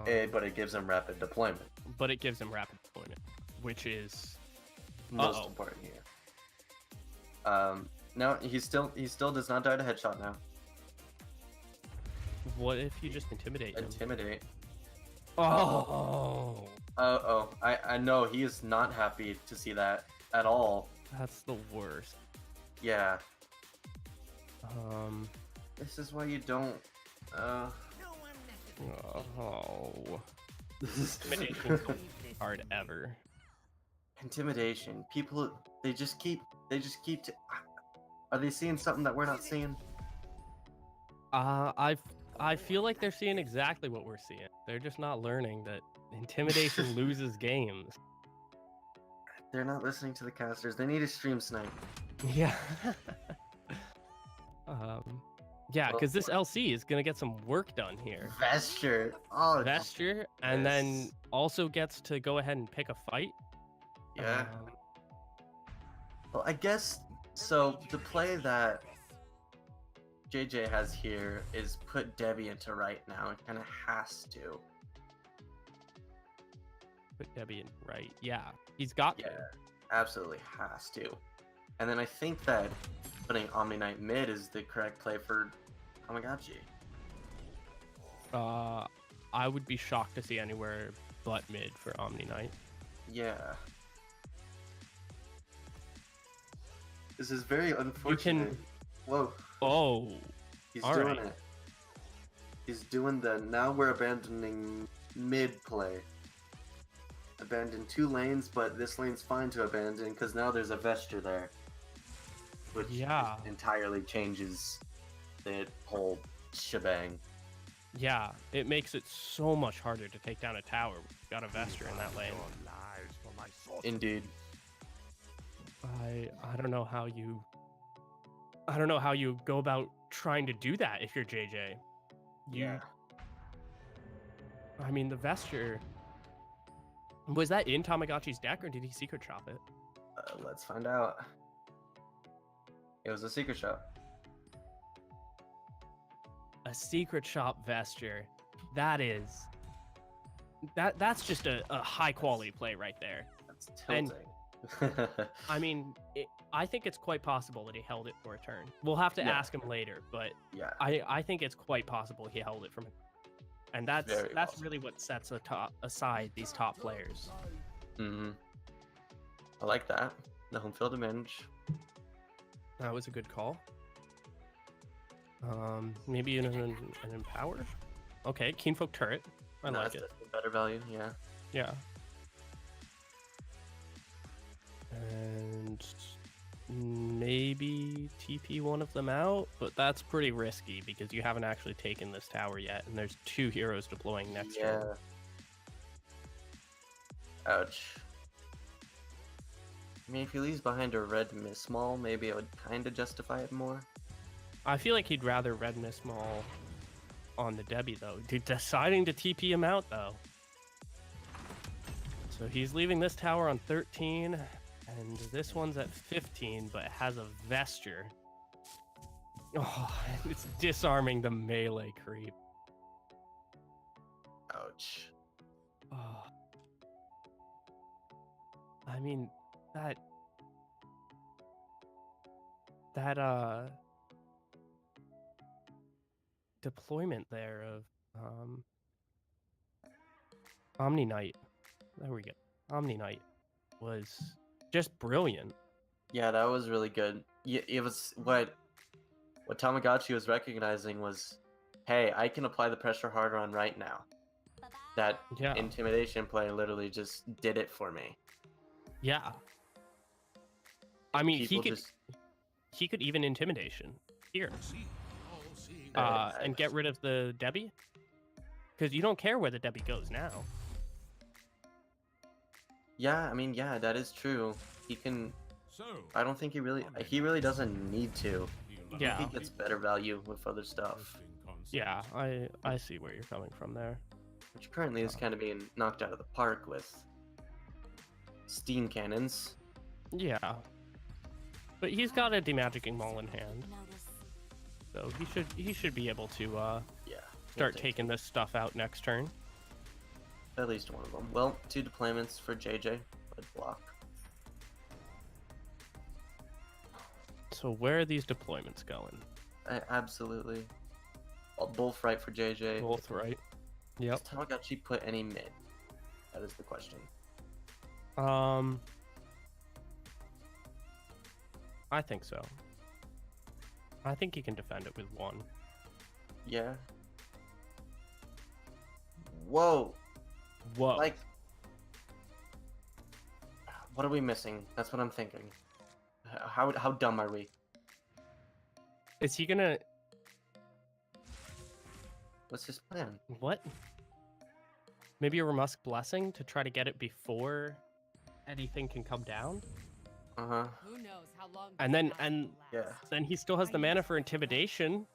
But it gives him rapid deployment. But it gives him rapid deployment, which is Most Uh-oh. important here. No, he still does not die to headshot now. what if you just intimidate him? Intimidate. Oh, I know he is not happy to see that at all. that's the worst. Yeah, Um. this is why you don't. Oh. Intimidation's the worst card ever. Intimidation. People, they just keep. Are they seeing something that we're not seeing? I feel like they're seeing exactly what we're seeing. They're just not learning that intimidation loses games. They're not listening to the casters. They need a stream snipe. Yeah. Yeah, because this LC is gonna get some work done here. Vesture. Oh, Vesture, and then yes. also gets to go ahead and pick a fight. Yeah. Well, I guess so. The play that JJ has here is put Debbie into right now. It kind of has to. Put Debbie in right. Yeah, he's got Yeah, to. absolutely has to. And then I think that putting Omni Knight mid is the correct play for Tamagotchi. I would be shocked to see anywhere but mid for Omni Knight. Yeah. This is very unfortunate. Whoa. Oh, He's all doing right. it. He's doing the now we're abandoning mid play. Abandon 2 lanes, but this lane's fine to abandon because now there's a Vesture there. Which Yeah. entirely changes the whole shebang. yeah, it makes it so much harder to take down a tower. We've got a Vesture in that lane. Indeed. I don't know how you go about trying to do that if you're JJ. Yeah. I mean, the Vesture, was that in Tamagotchi's deck or did he secret shop it? Let's find out. It was a secret shop. A secret shop Vesture. That's just a high quality play right there. That's And- tilting. I mean, I think it's quite possible that he held it for a turn. We'll have to Yeah. ask him later, but Yeah. I think it's quite possible he held it from, and that's Very possible. really what sets aside these top players. Mm-hmm. I like that. The home field advantage. That was a good call. Maybe an empower. Okay, Keenfolk turret. I No, like that's it. definitely better value. Yeah. Yeah. And maybe TP one of them out, but that's pretty risky because you haven't actually taken this tower yet, and there's 2 heroes deploying next turn. Ouch. I mean, if he leaves behind a red Miss Mall, maybe I would kind of justify it more. I feel like he'd rather red miss Maul on the Debbie though. Dude, deciding to TP him out though. So he's leaving this tower on 13, and this one's at 15, but it has a vesture. Oh, it's disarming the melee creep. Ouch. Oh. I mean, that deployment there of Omni Knight. There we go. Omni Knight was just brilliant. Yeah, that was really good. It was what Tamagotchi was recognizing was, hey, I can apply the pressure harder on right now. That Yeah. intimidation play literally just did it for me. Yeah. I mean, People he could even intimidation here, I- and get rid of the Debbie, because you don't care where the Debbie goes now. Yeah, I mean, yeah, that is true. He can. I don't think he really doesn't need to. I Yeah. think he gets better value with other stuff, Yeah, I see where you're coming from there. which currently is kind of being knocked out of the park with steam cannons. Yeah, but he's got a demagicking maul in hand, Notice. so he should be able to Yeah. start taking this stuff out next turn. At least one of them. Well, 2 deployments for JJ. Would block. So where are these deployments going? Absolutely. Both right for JJ. Both right. Yep. Does Tamagotchi put any mid? That is the question. I think so. I think he can defend it with 1. Yeah. Whoa. Whoa. Like, what are we missing? That's what I'm thinking. How dumb are we? Is he gonna... What's his plan? What? Maybe a Remusk Blessing to try to get it before anything can come down? Uh-huh. Who knows how long And this then- battle and- will last. Yeah. Then he still has the mana for Intimidation.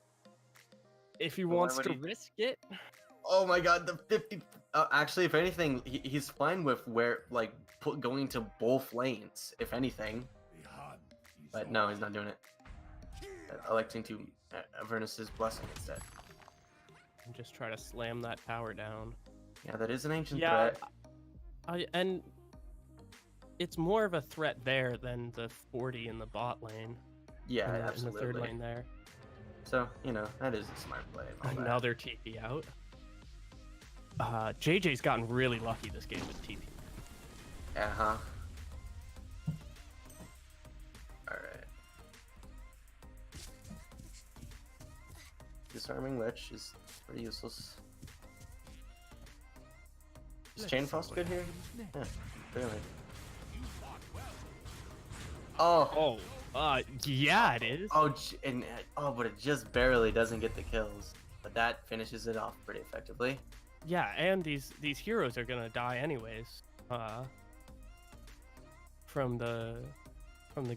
If he But why wants would to he- risk it. Oh my god, the 50... actually, if anything, he's fine with going to both lanes, if anything. But no, he's not doing it. Electing to Avernus's Blessing instead. And just try to slam that tower down. Yeah, that is an ancient Yeah, threat. and it's more of a threat there than the 40 in the bot lane. Yeah, in the absolutely. third lane there. So, that is a smart play. and all that. Another TP out. JJ's gotten really lucky this game with TP. Uh-huh. Alright. Disarming Lich is pretty useless. Is Chain Frost good here? Yeah, really. Oh! Yeah, it is. But it just barely doesn't get the kills. But that finishes it off pretty effectively. Yeah, and these heroes are gonna die anyways. From the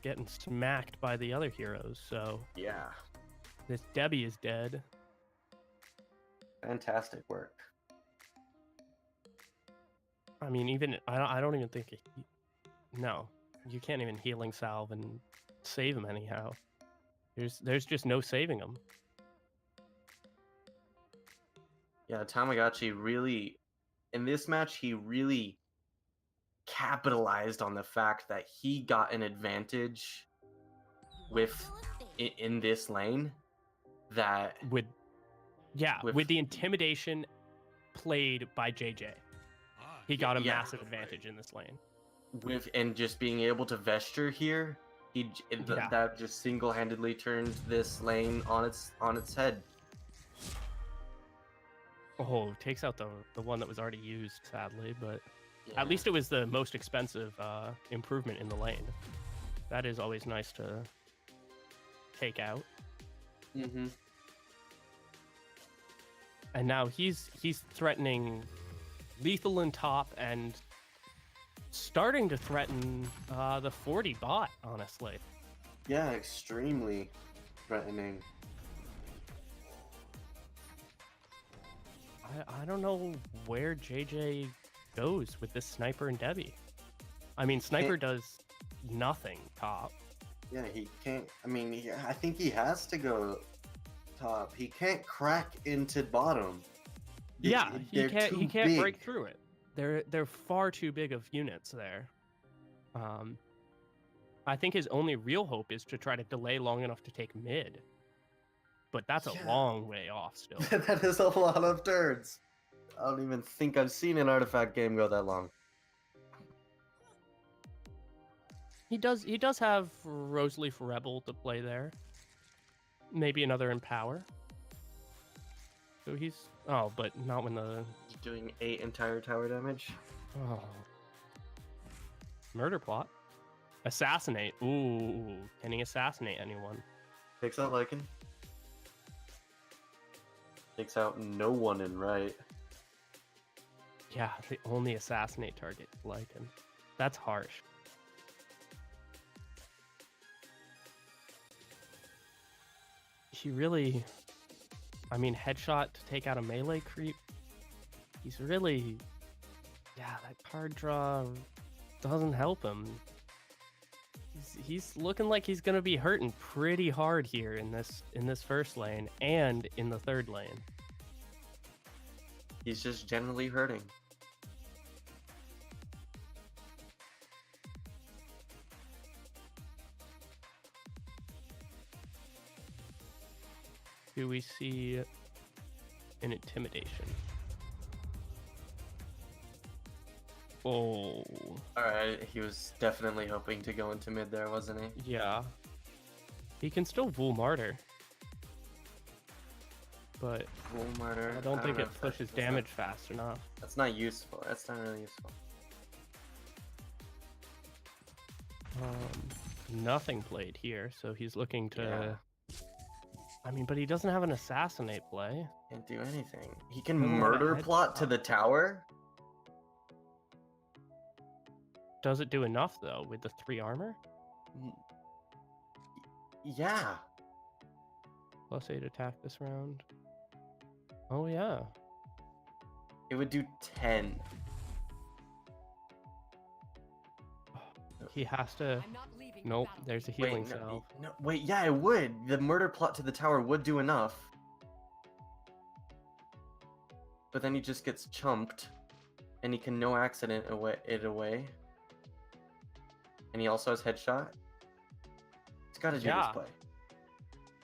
getting smacked by the other heroes. So Yeah. this Debbie is dead. Fantastic work. I mean, even I don't even think no, you can't even healing salve and save him anyhow. There's just no saving him. Yeah, Tamagotchi really, in this match, he really capitalized on the fact that he got an advantage with in this lane that with with the intimidation played by JJ. He got a yeah. massive advantage in this lane. with and just being able to vesture here, that just single-handedly turned this lane on its head. Oh, takes out the one that was already used, sadly, but Yeah. at least it was the most expensive improvement in the lane. That is always nice to take out. Mm-hmm. And now he's threatening lethal in top and starting to threaten the 40 bot, honestly. Yeah, extremely threatening. I don't know where JJ goes with this Sniper and Debbie. I mean, Sniper does nothing top. Yeah, he can't. I mean, I think he has to go top. He can't crack into bottom. Yeah, he They're can't too break big. through it. They're far too big of units there. I think his only real hope is to try to delay long enough to take mid. But that's a Yeah. long way off still. That is a lot of turns. I don't even think I've seen an artifact game go that long. He does have Roseleaf Rebel to play there. Maybe another Empower. So but not when the Doing 8 entire tower damage. oh. Murder plot. Assassinate. Ooh, can he assassinate anyone? Takes out Lycan. Takes out no one in right. Yeah, the only assassinate target Lycan. That's harsh. He really, I mean, headshot to take out a melee creep. He's really, that card draw doesn't help him. He's looking like he's gonna be hurting pretty hard here in this first lane and in the third lane. He's just generally hurting. Do we see an intimidation? Oh, Alright, he was definitely hoping to go into mid there, wasn't he? yeah. He can still Vul Martyr. But Bull Martyr. I don't think know it if pushes that's damage fast enough. That's not useful. That's not really useful. Nothing played here, so he's looking to... I mean, but he doesn't have an assassinate play. Can't do anything. He can Doesn't have a murder plot to headshot. the tower? Does it do enough, though, with the 3 armor? Yeah. Plus 8 attack this round. Oh, yeah. It would do 10. He has to... Nope, there's a healing salve. Wait, yeah, it would. The murder plot to the tower would do enough. But then he just gets chumped, and he can no accident it away. And he also has headshot. He's got to do this play.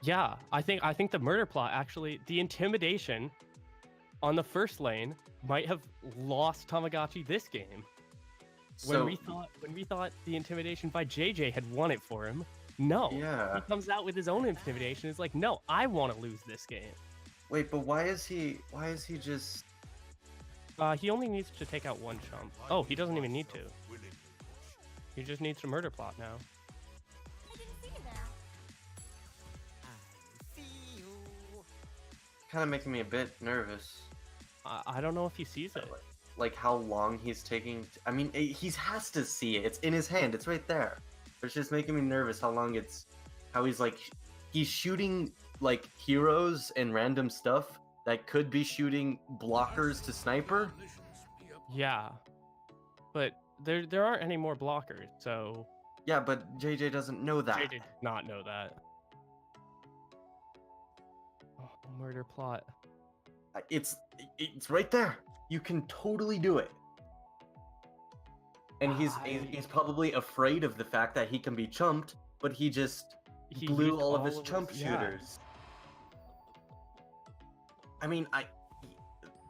Yeah, I think the murder plot actually, the intimidation on the first lane might have lost Tamagotchi this game. When we thought the intimidation by JJ had won it for him, no. Yeah. He comes out with his own intimidation. It's like, no, I want to lose this game. Wait, but why is he just... He only needs to take out 1 chump. Oh, he doesn't even need to. He just needs to murder plot now. I didn't see that. Kind of making me a bit nervous. I don't know if he sees it. Like how long he's taking. I mean, he has to see it. It's in his hand. It's right there. It's just making me nervous how long how he's shooting like heroes and random stuff that could be shooting blockers to sniper. Yeah, but there aren't any more blockers, so Yeah, but JJ doesn't know that. JJ did not know that. Oh, murder plot. It's right there. You can totally do it. And he's probably afraid of the fact that he can be chumped, but he just He blew used all of his chump yeah. shooters. I mean,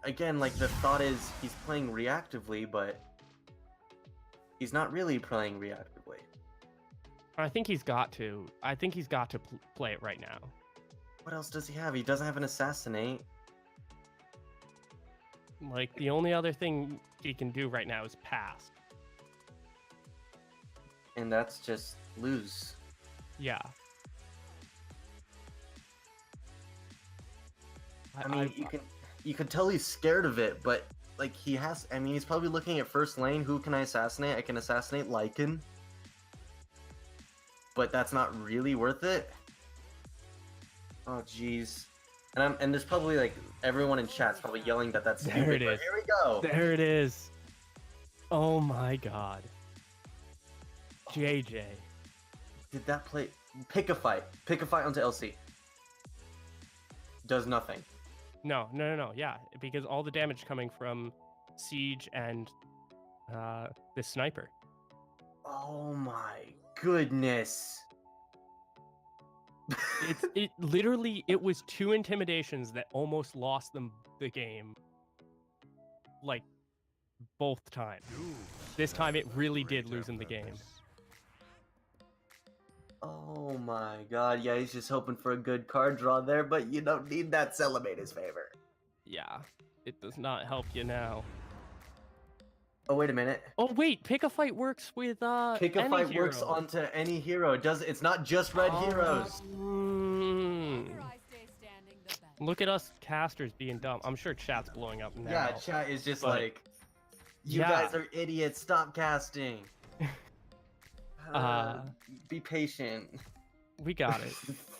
again, like, the thought is he's playing reactively, but he's not really playing reactively. I think he's got to. I think he's got to play it right now. What else does he have? He doesn't have an assassinate. Like, the only other thing he can do right now is pass. And that's just lose. Yeah. I mean, you can tell he's scared of it, but like I mean, he's probably looking at first lane. Who can I assassinate? I can assassinate Lycan, but that's not really worth it. Oh jeez, and there's probably like everyone in chat's probably yelling that that's stupid. There it but is. Here we go. There it is. Oh my god. JJ. Did that play? Pick a fight. Pick a fight onto LC. Does nothing. No. Yeah, because all the damage coming from Siege and this sniper. Oh my goodness. It literally, it was 2 intimidations that almost lost them the game. Like, both times. This time it really did lose him the game. Oh my god, yeah, he's just hoping for a good card draw there, but you don't need that to elevate his favor. Yeah, it does not help you now. Oh, wait a minute. Oh wait, pick a fight works with Pick a any fight hero. works onto any hero. It's not just red heroes. Look at us casters being dumb. I'm sure chat's blowing up now. Yeah, chat is just but- like, you Yeah. guys are idiots, stop casting. Be patient. We got it.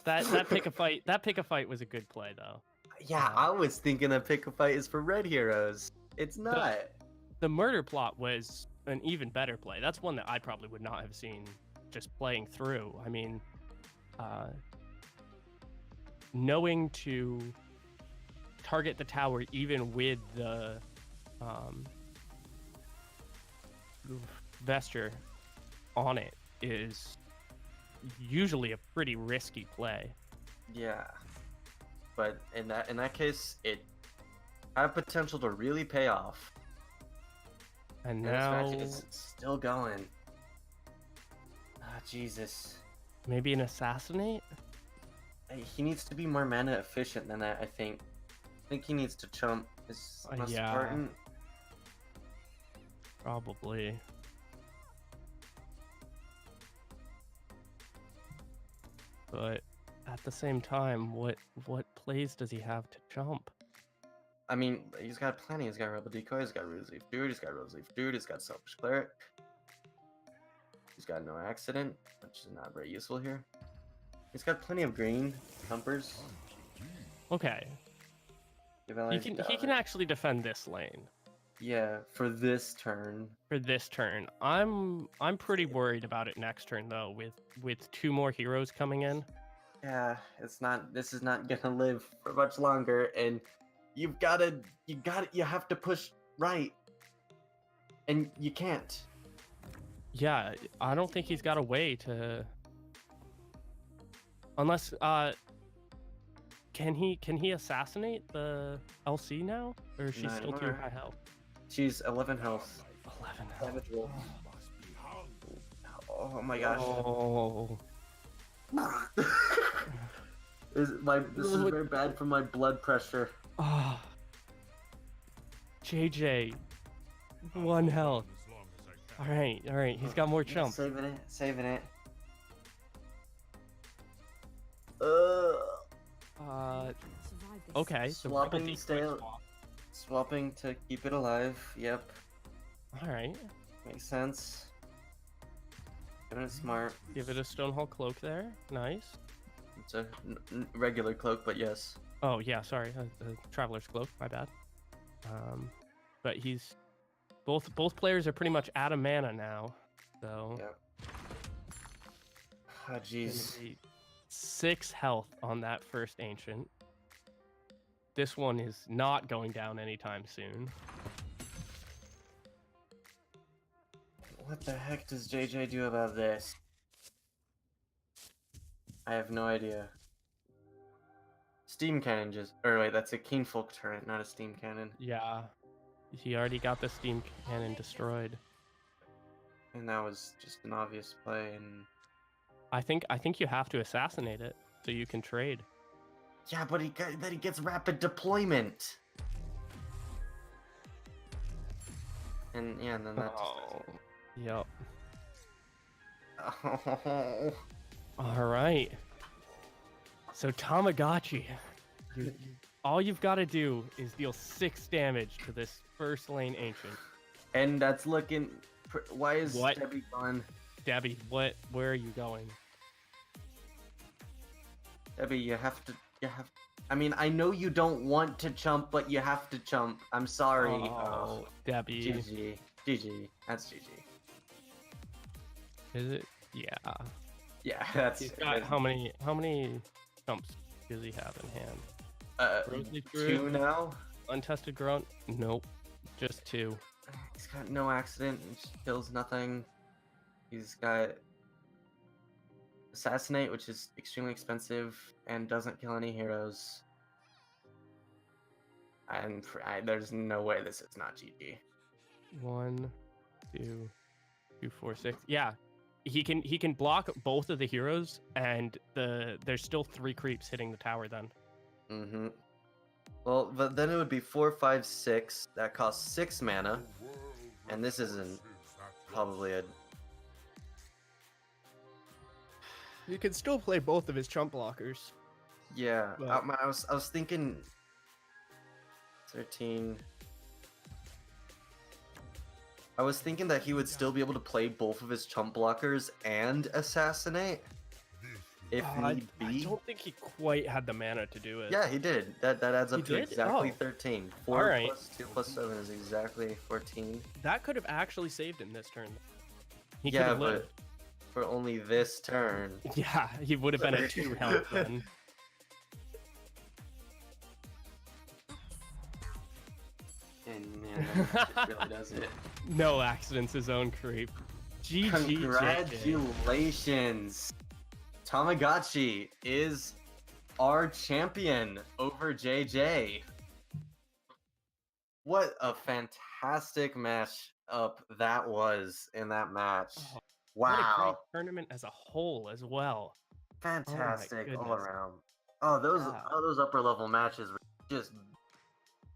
That pick a fight was a good play though. Yeah, I was thinking that pick a fight is for red heroes. It's not. The murder plot was an even better play. That's one that I probably would not have seen just playing through. I mean, knowing to target the tower even with the Vesture on it is usually a pretty risky play. Yeah. But in that case, it had potential to really pay off. And And now this match is still going. Ah, Jesus. maybe an assassinate? He needs to be more mana efficient than that, I think. I think he needs to chump his most Yeah. important. Probably. But at the same time, what plays does he have to jump? I mean, he's got plenty. He's got Rebel Decoy, he's got Rose Leaf Dude, he's got Rose Leaf Dude, he's got Selfish Cleric. He's got no accident, which is not very useful here. He's got plenty of green jumpers. Okay, he can actually defend this lane Yeah, for this turn. for this turn. I'm pretty worried about it next turn though, with 2 more heroes coming in. Yeah, this is not gonna live for much longer, and you have to push right. And you can't. Yeah, I don't think he's got a way to. Unless can he assassinate the LC now, or is she No, I still don't too know. high health? She's 11 health. 11 health. Savage Wolf. Oh my gosh. Oh. This is very bad for my blood pressure. Ah. JJ, 1 health. All right. He's got more chump. Saving it. Okay. the Rebel Swapping Decoy stale- swap. Swapping to keep it alive. Yep, All right. makes sense. Doing it smart. Give it a Stonehall cloak there. Nice. It's a regular cloak, but yes. Oh yeah, sorry, Traveler's Cloak. My bad. But he's both players are pretty much out of mana now, so Yep. Oh jeez. 6 health on that first ancient. This one is not going down anytime soon. What the heck does JJ do about this? I have no idea. Steam cannon just... Or wait, that's a Keenfolk turret, not a steam cannon. Yeah. He already got the steam cannon destroyed. And that was just an obvious play, and... I think you have to assassinate it so you can trade. Yeah, but then he gets rapid deployment! And yeah, and then that Yep. Oh. All right. So Tamagotchi, all you've got to do is deal 6 damage to this first lane ancient. And that's looking... Why is What? Debbie gone? Debbie, where are you going? Debbie, you have to... I mean, I know you don't want to chump, but you have to chump. I'm sorry. Oh, Debbie. GG. GG. That's GG. Is it? Yeah. Yeah, that's... He's got how many jumps does he have in hand? Rosely 2 now? Untested grunt? Nope. Just 2. He's got no accident, which kills nothing. He's got Assassinate, which is extremely expensive and doesn't kill any heroes. And there's no way this is not GG. 1, 2, 2, 4, 6. Yeah, he can block both of the heroes, and there's still 3 creeps hitting the tower then. Mm-hmm. Well, but then it would be 4, 5, 6. That costs 6 mana, and this isn't probably a... You can still play both of his chump blockers. Yeah, But- I was thinking 13. I was thinking that he would still be able to play both of his chump blockers and assassinate if need I be. don't think he quite had the mana to do it. Yeah, he did. That adds up He to did? exactly Oh. 13. 4 Alright. plus 2 plus 7 is exactly 14. That could have actually saved him this turn. He could Yeah, have but lived. for only this turn. Yeah, he would have been at 2 health then. And man, that really does it. No accidents, his own creep. GG. JJ. Congratulations! Tamagotchi is our champion over JJ. What a fantastic match up that was in that match. Oh, What a great Wow. tournament as a whole as well. Fantastic all goodness. around. Oh, those Yeah. those upper level matches were just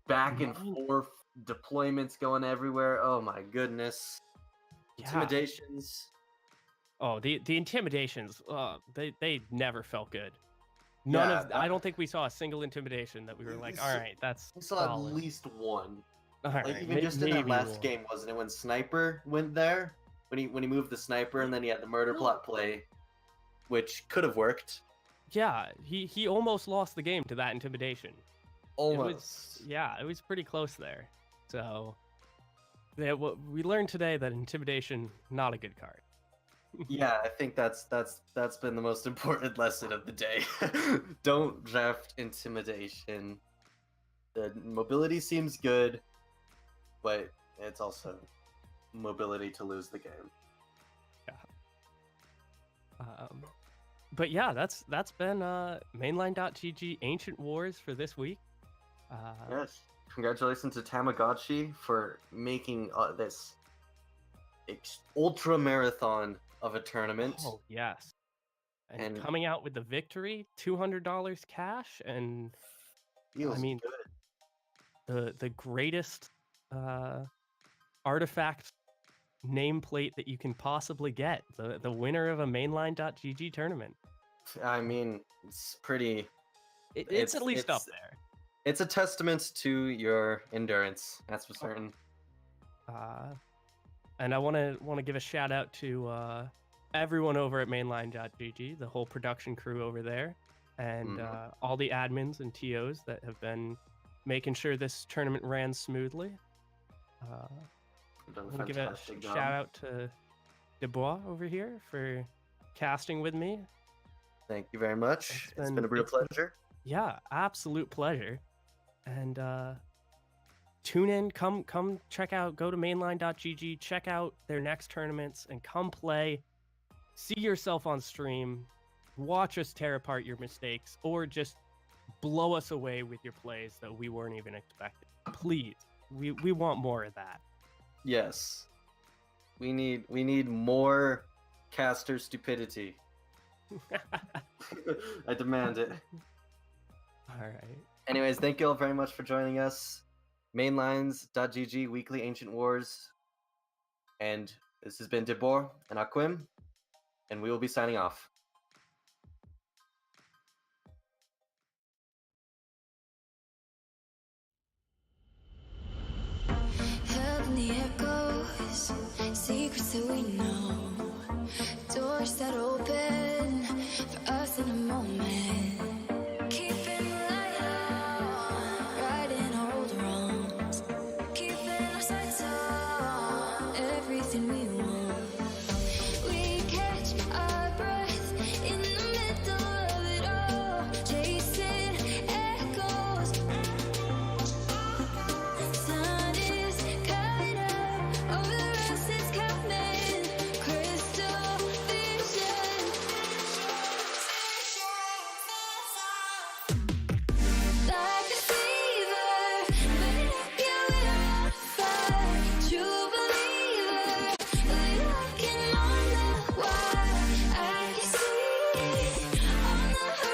back and Mhm. forth deployments going everywhere. Oh my goodness. Yeah. Intimidations. Oh, the intimidations. They never felt good. None Yeah, of. I don't think we saw a single intimidation that we were like, We all saw- right, that's We saw solid. at least one. All Like right, even just in that maybe last one. game, wasn't it? When Sniper went there, when he moved the sniper, and then he had the murder plot play, which could have worked. Yeah, he almost lost the game to that intimidation. Almost. It was pretty close there. So, yeah, we learned today that intimidation not a good card. Yeah, I think that's been the most important lesson of the day. Don't draft intimidation. The mobility seems good, but it's also mobility to lose the game. But yeah, that's been mainline.gg Ancient Wars for this week. Yes. Congratulations to Tamagotchi for making this ultra marathon of a tournament. Oh yes, and And- coming out with the victory, $200 cash, and Feels I mean, good. the greatest artifact nameplate that you can possibly get. The winner of a mainline.gg tournament. I mean, it's pretty. It's at least up it's- there. It's a testament to your endurance. That's for certain. And I want to give a shout out to everyone over at mainline.gg, the whole production crew over there, and all the admins and TOs that have been making sure this tournament ran smoothly. You've done I a want to give a fantastic job. shout out to Dubois over here for casting with me. Thank you very much. It's been a real it's been- pleasure. Yeah, absolute pleasure. And tune in, come check out, go to mainline.gg, check out their next tournaments, and come play. See yourself on stream, watch us tear apart your mistakes, or just blow us away with your plays that we weren't even expecting. Please, we want more of that. Yes. We need more caster stupidity. I demand it. All right. Anyways, thank you all very much for joining us. Mainlines.gg, Weekly Ancient Wars. And this has been Dibor and Aquim, and we will be signing off. Heavenly echoes, secrets that we know.